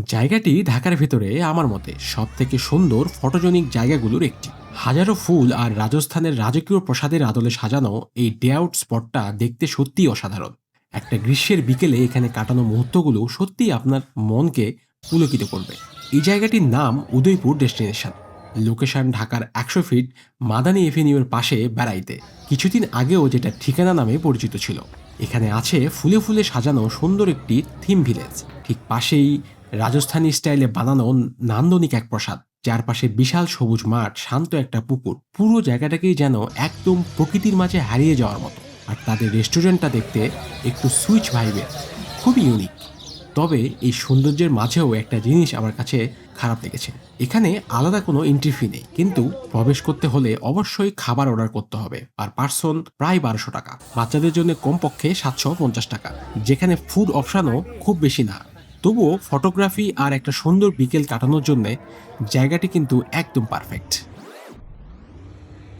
জায়গাটি ঢাকার ভেতরে আমার মতে সবথেকে সুন্দর ফটোজেনিক জায়গাগুলোর একটি। হাজারো ফুল আর রাজস্থানের রাজকীয় প্রাসাদের আদলে সাজানো এই ডে আউট স্পটটা দেখতে সত্যিই অসাধারণ। একটা গ্রীষ্মের বিকেলে এখানে কাটানো মুহূর্তগুলো সত্যিই আপনার মনকে পুলকিত করবে। এই জায়গাটির নাম উদয়পুর ডেস্টিনেশন। লোকেশন ঢাকার ১০০ ফিট মাদানী এভিনিউয়ের পাশে বেড়াইতে। কিছুদিন আগেও যেটা ঠিকানা নামে পরিচিত ছিল। এখানে আছে ফুলে ফুলে সাজানো সুন্দর একটি থিম ভিলেজ। ঠিক পাশেই রাজস্থানী স্টাইলে বানানো নান্দনিক এক প্রাসাদ, যার পাশে বিশাল সবুজ মাঠ, শান্ত একটা পুকুর। পুরো জায়গাটাকেই যেন একদম প্রকৃতির মাঝে হারিয়ে যাওয়ার মতো। আর তাদের রেস্টুরেন্টটা দেখতে একটু সুইচ ভাইবের, খুবই ইউনিক। তবে এই সৌন্দর্যের মাঝেও একটা জিনিস আমার কাছে খারাপ লেগেছে। এখানে আলাদা কোনো এন্ট্রি ফি নেই, কিন্তু প্রবেশ করতে হলে অবশ্যই খাবার অর্ডার করতে হবে। পার পার্সন প্রায় ১২০০ টাকা, বাচ্চাদের জন্য কমপক্ষে ৭৫০ টাকা, যেখানে ফুড অপশানও খুব বেশি না। তবুও ফটোগ্রাফি আর একটা সুন্দর বিকেল কাটানোর জন্য জায়গাটি কিন্তু একদম পারফেক্ট।